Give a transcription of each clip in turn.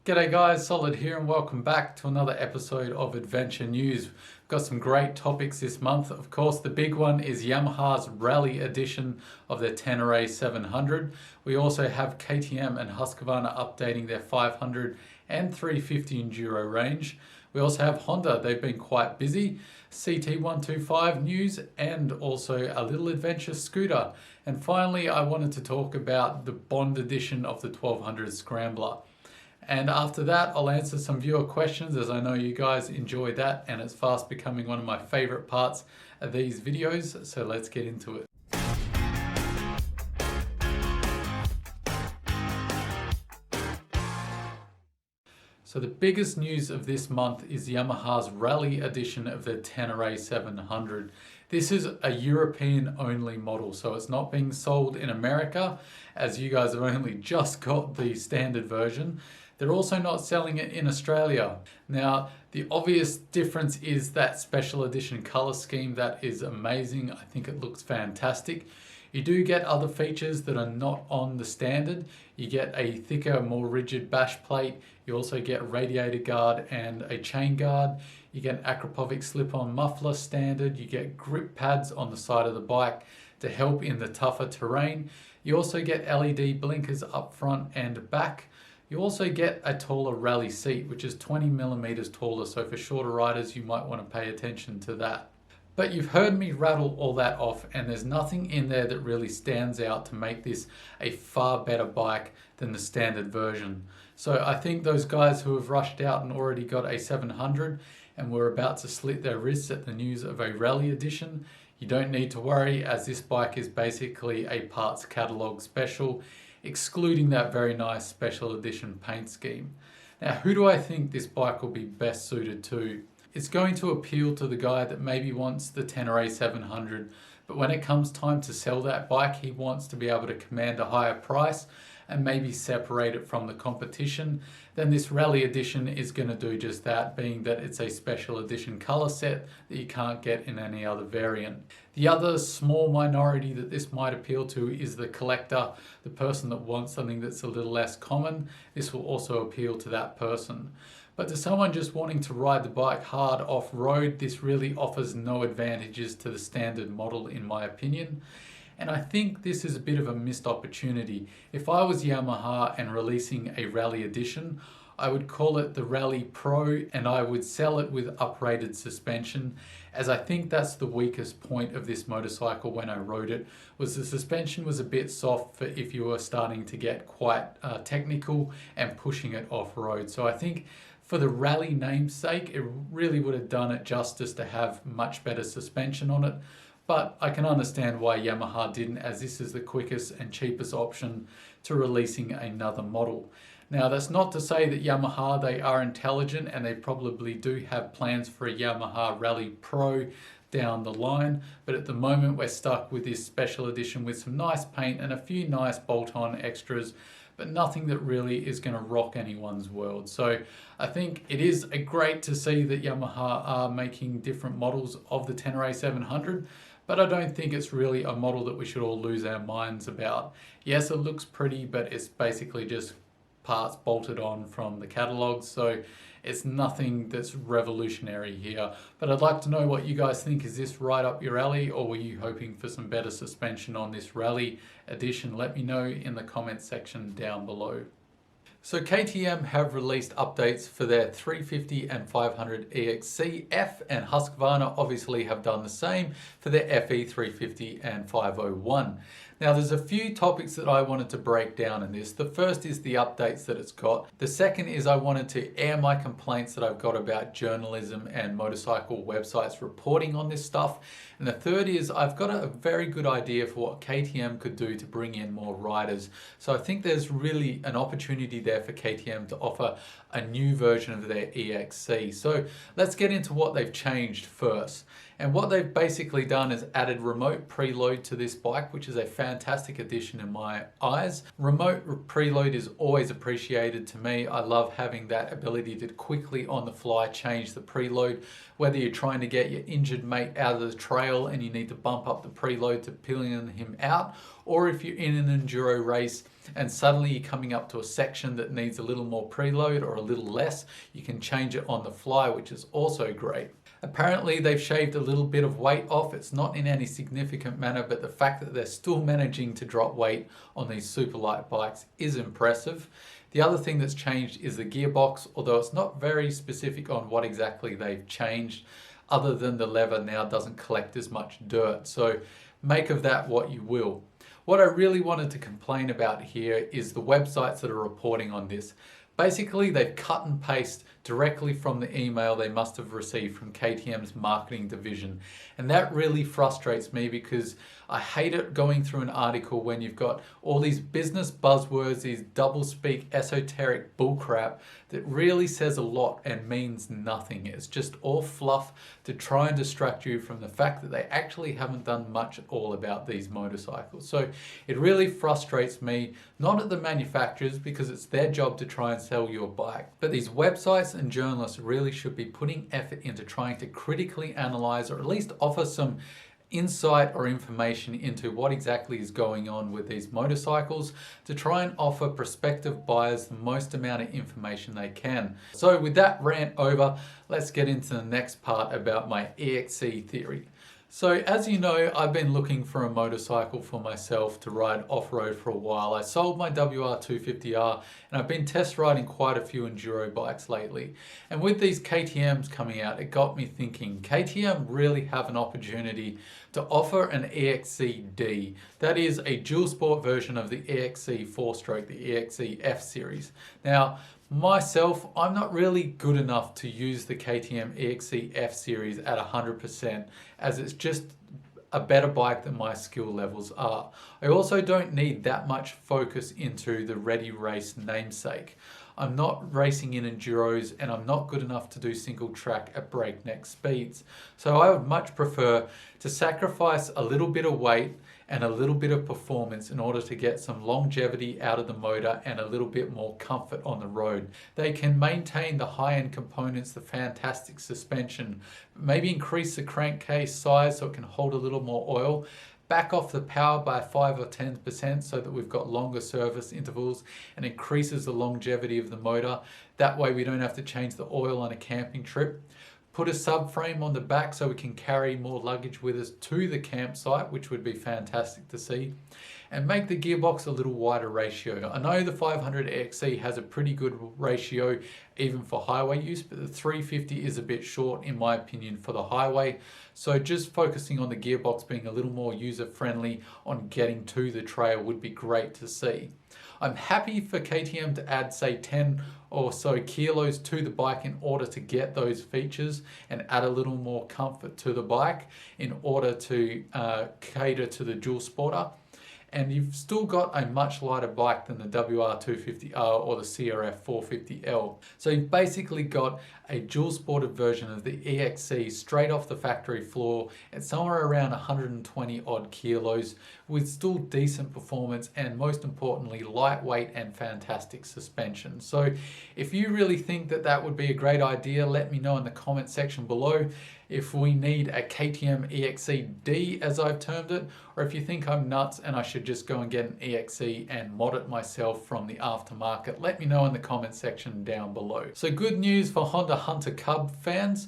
G'day guys, Solid here and welcome back to another episode of Adventure News. We've got some great topics this month. Of course, the big one is Yamaha's Rally edition of their Tenere 700. We also have KTM and Husqvarna updating their 500 and 350 Enduro range. We also have Honda, they've been quite busy, CT125 news, and also a little adventure scooter. And finally, I wanted to talk about the Bond Edition of the 1200 Scrambler. And after that, I'll answer some viewer questions, as I know you guys enjoy that, and it's fast becoming one of my favorite parts of these videos. So let's get into it. So the biggest news of this month is Yamaha's Rally edition of the Tenere 700. This is a European only model, so it's not being sold in America, as you guys have only just got the standard version. They're also not selling it in Australia. Now, the obvious difference is that special edition color scheme. That is amazing. I think it looks fantastic. You do get other features that are not on the standard. You get a thicker, more rigid bash plate. You also get a radiator guard and a chain guard. You get an Akrapovic slip-on muffler standard. You get grip pads on the side of the bike to help in the tougher terrain. You also get LED blinkers up front and back. You also get a taller rally seat, which is 20 millimeters taller, so for shorter riders you might want to pay attention to that. But you've heard me rattle all that off, and there's nothing in there that really stands out to make this a far better bike than the standard version. So I think those guys who have rushed out and already got a 700 and were about to slit their wrists at the news of a rally edition, you don't need to worry, as this bike is basically a parts catalog special, excluding that very nice special edition paint scheme. Now, who do I think this bike will be best suited to? It's going to appeal to the guy that maybe wants the Tenere 700, but when it comes time to sell that bike, he wants to be able to command a higher price and maybe separate it from the competition. Then this Rally edition is going to do just that, being that it's a special edition color set that you can't get in any other variant. The other small minority that this might appeal to is the collector, the person that wants something that's a little less common. This will also appeal to that person. But to someone just wanting to ride the bike hard off-road, this really offers no advantages to the standard model in my opinion. And I think this is a bit of a missed opportunity. If I was Yamaha and releasing a Rally edition, I would call it the Rally Pro, and I would sell it with uprated suspension, as I think that's the weakest point of this motorcycle when I rode it, was the suspension was a bit soft for if you were starting to get quite technical and pushing it off-road. So I think for the Rally namesake, it really would have done it justice to have much better suspension on it. But I can understand why Yamaha didn't, as this is the quickest and cheapest option to releasing another model. Now, that's not to say that Yamaha, they are intelligent and they probably do have plans for a Yamaha Rally Pro down the line, but at the moment we're stuck with this special edition with some nice paint and a few nice bolt-on extras, but nothing that really is going to rock anyone's world. So I think it is great to see that Yamaha are making different models of the Tenere 700, but I don't think it's really a model that we should all lose our minds about. Yes, it looks pretty, but it's basically just parts bolted on from the catalogue, so it's nothing that's revolutionary here. But I'd like to know what you guys think. Is this right up your alley, or were you hoping for some better suspension on this Rally edition? Let me know in the comments section down below. So KTM have released updates for their 350 and 500 EXC-F, and Husqvarna obviously have done the same for their FE 350 and 501. Now, there's a few topics that I wanted to break down in this. The first is the updates that it's got. The second is I wanted to air my complaints that I've got about journalism and motorcycle websites reporting on this stuff. And the third is I've got a very good idea for what KTM could do to bring in more riders. So I think there's really an opportunity there for KTM to offer a new version of their EXC. So let's get into what they've changed first. And what they've basically done is added remote preload to this bike, which is a fantastic addition in my eyes. Remote preload is always appreciated to me. I love having that ability to quickly on the fly change the preload, whether you're trying to get your injured mate out of the trail and you need to bump up the preload to pillion him out, or if you're in an enduro race and suddenly you're coming up to a section that needs a little more preload or a little less, you can change it on the fly, which is also great. Apparently they've shaved a little bit of weight off. It's not in any significant manner, but the fact that they're still managing to drop weight on these super light bikes is impressive. The other thing that's changed is the gearbox, although it's not very specific on what exactly they've changed, other than the lever now doesn't collect as much dirt. So make of that what you will. What I really wanted to complain about here is the websites that are reporting on this. Basically, they've cut and pasted directly from the email they must have received from KTM's marketing division. And that really frustrates me because I hate it going through an article when you've got all these business buzzwords, these double-speak esoteric bullcrap that really says a lot and means nothing. It's just all fluff to try and distract you from the fact that they actually haven't done much at all about these motorcycles. So it really frustrates me, not at the manufacturers because it's their job to try and sell you a bike, but these websites and journalists really should be putting effort into trying to critically analyze or at least offer some insight or information into what exactly is going on with these motorcycles to try and offer prospective buyers the most amount of information they can. So with that rant over, let's get into the next part about my EXC theory. So as you know, I've been looking for a motorcycle for myself to ride off-road for a while. I sold my WR250R and I've been test riding quite a few enduro bikes lately. And with these KTMs coming out, it got me thinking, KTM really have an opportunity to offer an EXC-D. That is a dual sport version of the EXC 4-stroke, the EXC-F series. Now, myself, I'm not really good enough to use the KTM EXC-F series at 100%, as it's just a better bike than my skill levels are. I also don't need that much focus into the Ready Race namesake. I'm not racing in enduros and I'm not good enough to do single track at breakneck speeds. So I would much prefer to sacrifice a little bit of weight and a little bit of performance in order to get some longevity out of the motor and a little bit more comfort on the road. They can maintain the high-end components, the fantastic suspension, maybe increase the crankcase size so it can hold a little more oil, back off the power by 5 or 10% so that we've got longer service intervals and increases the longevity of the motor. That way we don't have to change the oil on a camping trip. Put a subframe on the back so we can carry more luggage with us to the campsite, which would be fantastic to see. And make the gearbox a little wider ratio. I know the 500 EXC has a pretty good ratio even for highway use, but the 350 is a bit short in my opinion for the highway. So just focusing on the gearbox being a little more user friendly on getting to the trail would be great to see. I'm happy for KTM to add say 10 or so kilos to the bike in order to get those features and add a little more comfort to the bike in order to cater to the dual sporter. And you've still got a much lighter bike than the WR250R or the CRF 450L. So you've basically got a dual sported version of the EXC straight off the factory floor at somewhere around 120 odd kilos with still decent performance and most importantly lightweight and fantastic suspension. So if you really think that that would be a great idea, let me know in the comment section below. If we need a KTM EXC-D as I've termed it, or if you think I'm nuts and I should just go and get an EXC and mod it myself from the aftermarket, let me know in the comment section down below. So good news for Honda Hunter Cub fans.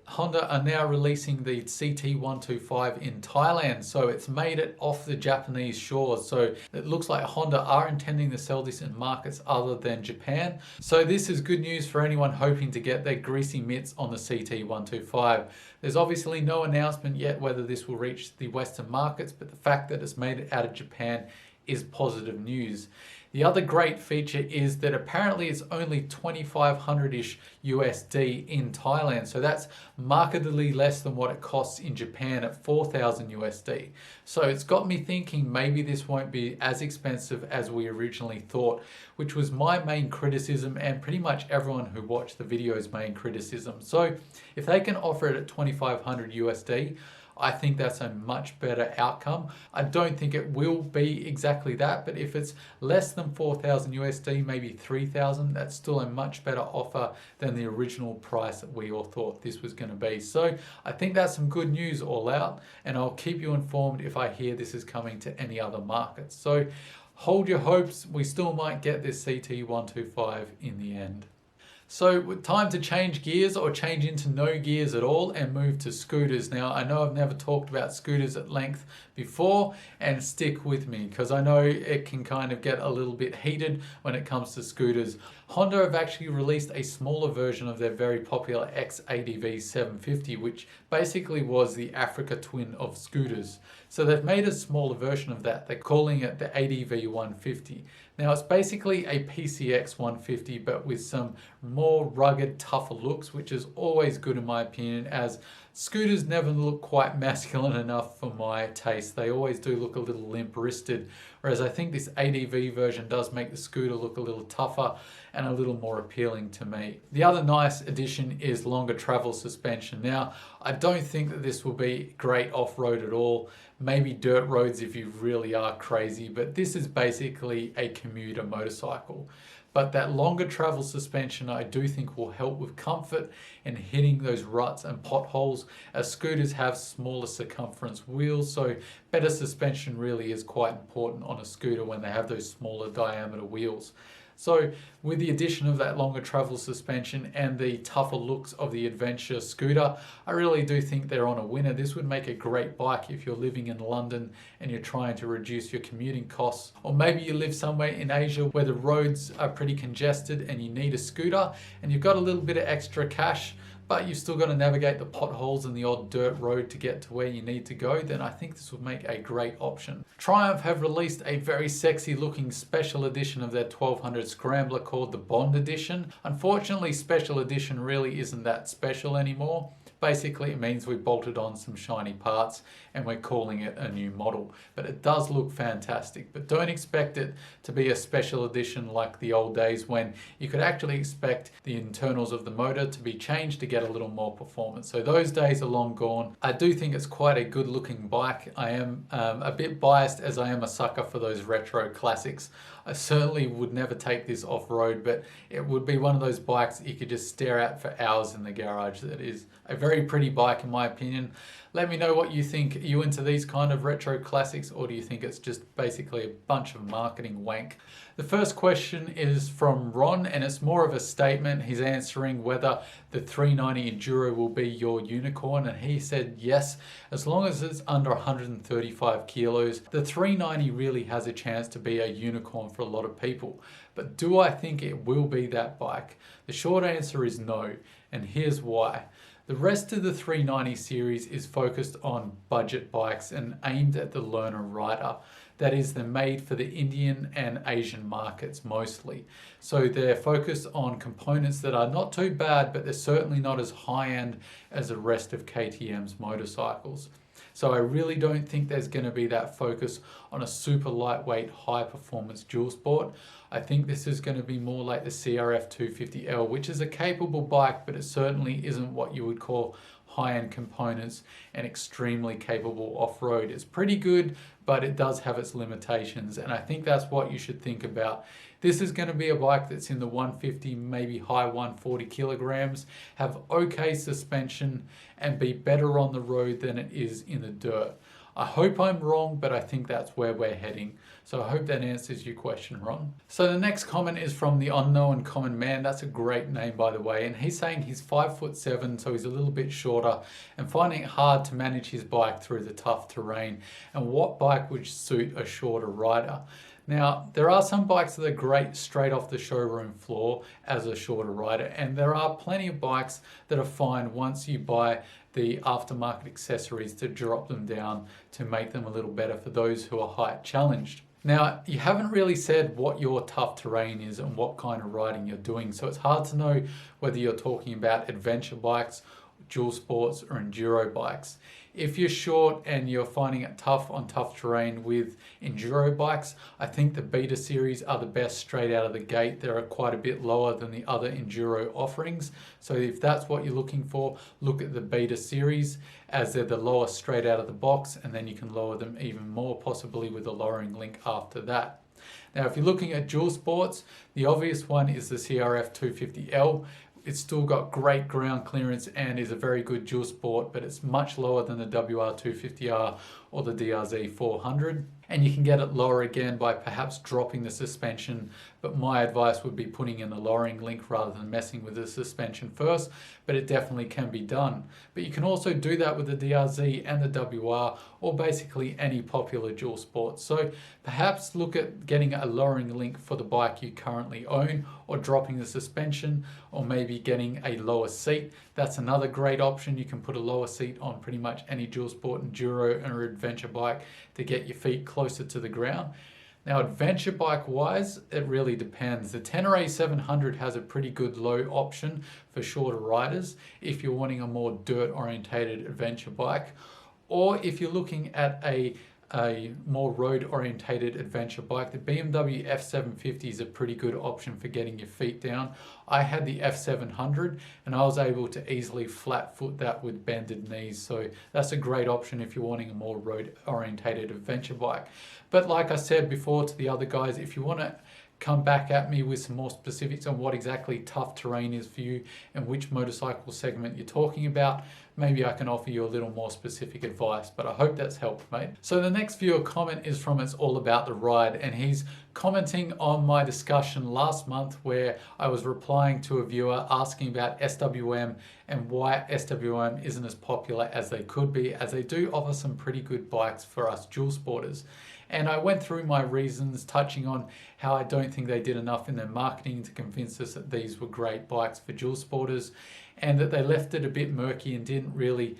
Honda are now releasing the CT125 in Thailand, so it's made it off the Japanese shores. So it looks like Honda are intending to sell this in markets other than Japan. So this is good news for anyone hoping to get their greasy mitts on the CT125. There's obviously no announcement yet whether this will reach the Western markets, but the fact that it's made it out of Japan is positive news. The other great feature is that apparently it's only 2,500-ish USD in Thailand. So that's markedly less than what it costs in Japan at 4,000 USD. So it's got me thinking maybe this won't be as expensive as we originally thought, which was my main criticism and pretty much everyone who watched the video's main criticism. So if they can offer it at 2,500 USD, I think that's a much better outcome. I don't think it will be exactly that, but if it's less than 4,000 USD, maybe 3,000, that's still a much better offer than the original price that we all thought this was going to be. So I think that's some good news all out, and I'll keep you informed if I hear this is coming to any other markets. So hold your hopes, we still might get this CT125 in the end. So time to change gears, or change into no gears at all, and move to scooters. Now, I know I've never talked about scooters at length before, and stick with me because I know it can kind of get a little bit heated when it comes to scooters. Honda have actually released a smaller version of their very popular ADV 750, which basically was the Africa twin of scooters. So they've made a smaller version of that. They're calling it the ADV 150. Now it's basically a PCX 150, but with some more rugged, tougher looks, which is always good in my opinion, as scooters never look quite masculine enough for my taste. They always do look a little limp-wristed, whereas I think this ADV version does make the scooter look a little tougher and a little more appealing to me. The other nice addition is longer travel suspension. Now, I don't think that this will be great off-road at all. Maybe dirt roads if you really are crazy, but this is basically a commuter motorcycle. But that longer travel suspension I do think will help with comfort and hitting those ruts and potholes, as scooters have smaller circumference wheels, so better suspension really is quite important on a scooter when they have those smaller diameter wheels. So with the addition of that longer travel suspension and the tougher looks of the adventure scooter, I really do think they're on a winner. This would make a great bike if you're living in London and you're trying to reduce your commuting costs. Or maybe you live somewhere in Asia where the roads are pretty congested and you need a scooter and you've got a little bit of extra cash, but you've still got to navigate the potholes and the odd dirt road to get to where you need to go, then I think this would make a great option. Triumph have released a very sexy looking special edition of their 1200 Scrambler called the Bond Edition. Unfortunately, special edition really isn't that special anymore. Basically, it means we bolted on some shiny parts and we're calling it a new model. But it does look fantastic. But don't expect it to be a special edition like the old days when you could actually expect the internals of the motor to be changed to get a little more performance. So those days are long gone. I do think it's quite a good looking bike. I am a bit biased as I am a sucker for those retro classics. I certainly would never take this off-road, but it would be one of those bikes that you could just stare at for hours in the garage. That is a very pretty bike in my opinion. Let me know what you think. Are you into these kind of retro classics, or do you think it's just basically a bunch of marketing wank? The first question is from Ron, and it's more of a statement. He's answering whether the 390 Enduro will be your unicorn, and he said yes, as long as it's under 135 kilos. The 390 really has a chance to be a unicorn for a lot of people. But do I think it will be that bike? The short answer is no, and here's why. The rest of the 390 series is focused on budget bikes and aimed at the learner rider. That is, they're made for the Indian and Asian markets mostly. So they're focused on components that are not too bad, but they're certainly not as high-end as the rest of KTM's motorcycles. So I really don't think there's going to be that focus on a super lightweight, high-performance dual sport. I think this is going to be more like the CRF 250L, which is a capable bike, but it certainly isn't what you would call high-end components and extremely capable off-road. It's pretty good, but it does have its limitations, and I think that's what you should think about. This is going to be a bike that's in the 150, maybe high 140 kilograms, have okay suspension, and be better on the road than it is in the dirt. I hope I'm wrong, but I think that's where we're heading. So I hope that answers your question, Ron. So the next comment is from the Unknown Common Man. That's a great name, by the way. And he's saying he's 5'7", so he's a little bit shorter, and finding it hard to manage his bike through the tough terrain. And what bike would suit a shorter rider? Now, there are some bikes that are great straight off the showroom floor as a shorter rider, and there are plenty of bikes that are fine once you buy the aftermarket accessories to drop them down to make them a little better for those who are height challenged. Now, you haven't really said what your tough terrain is and what kind of riding you're doing, so it's hard to know whether you're talking about adventure bikes, dual sports, or enduro bikes. If you're short and you're finding it tough on tough terrain with enduro bikes, I think the Beta series are the best straight out of the gate. They're quite a bit lower than the other enduro offerings. So if that's what you're looking for, look at the Beta series, as they're the lowest straight out of the box, and then you can lower them even more, possibly with a lowering link after that. Now, if you're looking at dual sports, the obvious one is the CRF 250L. It's still got great ground clearance and is a very good dual sport, but it's much lower than the WR250R or the DRZ 400. And you can get it lower again by perhaps dropping the suspension, but my advice would be putting in the lowering link rather than messing with the suspension first, but it definitely can be done. But you can also do that with the DRZ and the WR, or basically any popular dual sport. So perhaps look at getting a lowering link for the bike you currently own, or dropping the suspension, or maybe getting a lower seat. That's another great option. You can put a lower seat on pretty much any dual sport, enduro, or adventure bike to get your feet closer to the ground. Now, adventure bike wise, it really depends. The Tenere 700 has a pretty good low option for shorter riders if you're wanting a more dirt orientated adventure bike, or if you're looking at a more road orientated adventure bike. The BMW F750 is a pretty good option for getting your feet down. I had the F700 and I was able to easily flat foot that with bended knees, so that's a great option if you're wanting a more road orientated adventure bike. But like I said before to the other guys, if you want to come back at me with some more specifics on what exactly tough terrain is for you and which motorcycle segment you're talking about, maybe I can offer you a little more specific advice, but I hope that's helped, mate. So the next viewer comment is from It's All About the Ride, and he's commenting on my discussion last month where I was replying to a viewer asking about SWM and why SWM isn't as popular as they could be, as they do offer some pretty good bikes for us dual sporters. And I went through my reasons, touching on how I don't think they did enough in their marketing to convince us that these were great bikes for dual sporters, and that they left it a bit murky and didn't really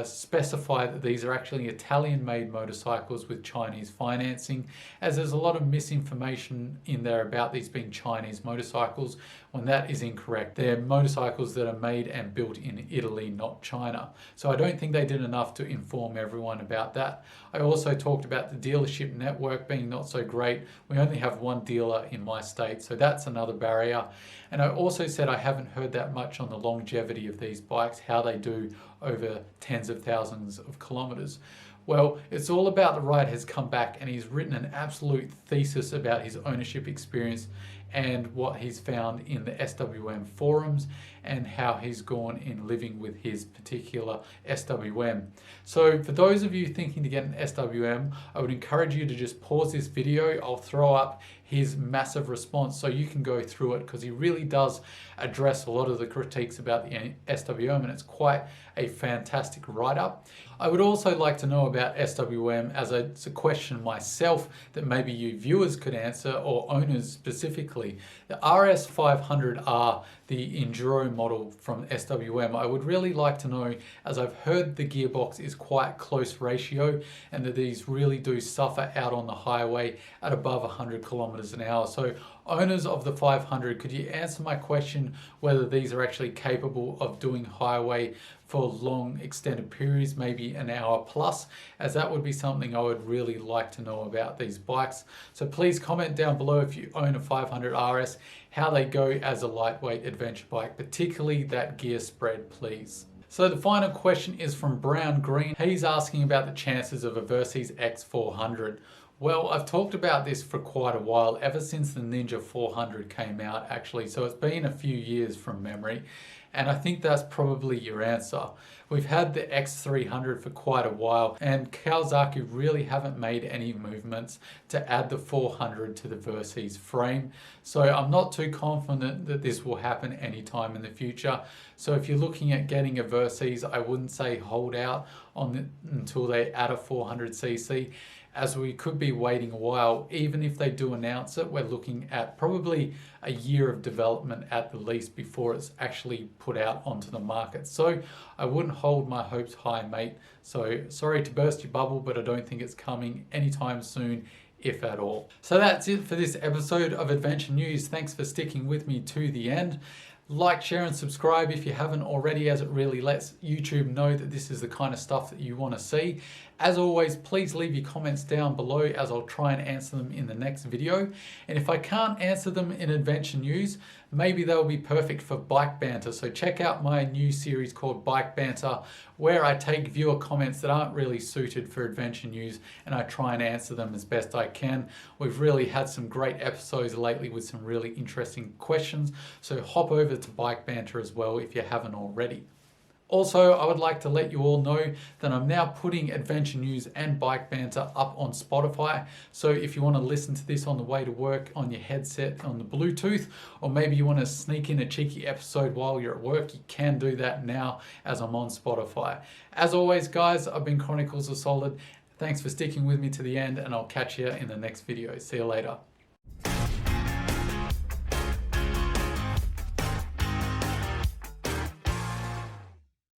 specify that these are actually Italian-made motorcycles with Chinese financing, as there's a lot of misinformation in there about these being Chinese motorcycles, when that is incorrect. They're motorcycles that are made and built in Italy, not China. So I don't think they did enough to inform everyone about that. I also talked about the dealership network being not so great. We only have one dealer in my state, so that's another barrier. And I also said I haven't heard that much on the longevity of these bikes, how they do over tens of thousands of kilometers. Well, It's All About the Ride has come back and he's written an absolute thesis about his ownership experience and what he's found in the SWM forums and how he's gone in living with his particular SWM. So for those of you thinking to get an SWM, I would encourage you to just pause this video. I'll throw up his massive response so you can go through it, because he really does address a lot of the critiques about the SWM, and it's quite a fantastic write-up. I would also like to know about SWM as it's a question myself that maybe you viewers could answer, or owners specifically. The RS500R, the Enduro model from SWM, I would really like to know, as I've heard the gearbox is quite close ratio and that these really do suffer out on the highway at above 100 kilometers an hour. So owners of the 500, could you answer my question whether these are actually capable of doing highway for long extended periods, maybe an hour plus, as that would be something I would really like to know about these bikes. So please comment down below if you own a 500 RS, how they go as a lightweight adventure bike, particularly that gear spread, please. So the final question is from Brown Green. He's asking about the chances of a Versys X 400. Well, I've talked about this for quite a while, ever since the Ninja 400 came out actually, so it's been a few years from memory, and I think that's probably your answer. We've had the X300 for quite a while, and Kawasaki really haven't made any movements to add the 400 to the Versys frame, so I'm not too confident that this will happen anytime in the future. So if you're looking at getting a Versys, I wouldn't say hold out on it until they add a 400cc, as we could be waiting a while. Even if they do announce it, we're looking at probably a year of development at the least before it's actually put out onto the market. So I wouldn't hold my hopes high, mate. So sorry to burst your bubble, but I don't think it's coming anytime soon, if at all. So that's it for this episode of Adventure News. Thanks for sticking with me to the end. Like, share, and subscribe if you haven't already, as it really lets YouTube know that this is the kind of stuff that you want to see. As always, please leave your comments down below as I'll try and answer them in the next video. And if I can't answer them in Adventure News, maybe they'll be perfect for Bike Banter. So check out my new series called Bike Banter, where I take viewer comments that aren't really suited for Adventure News and I try and answer them as best I can. We've really had some great episodes lately with some really interesting questions. So hop over to Bike Banter as well if you haven't already. Also, I would like to let you all know that I'm now putting Adventure News and Bike Banter up on Spotify. So if you want to listen to this on the way to work, on your headset, on the Bluetooth, or maybe you want to sneak in a cheeky episode while you're at work, you can do that now as I'm on Spotify. As always, guys, I've been Chronicles of Solid. Thanks for sticking with me to the end, and I'll catch you in the next video. See you later.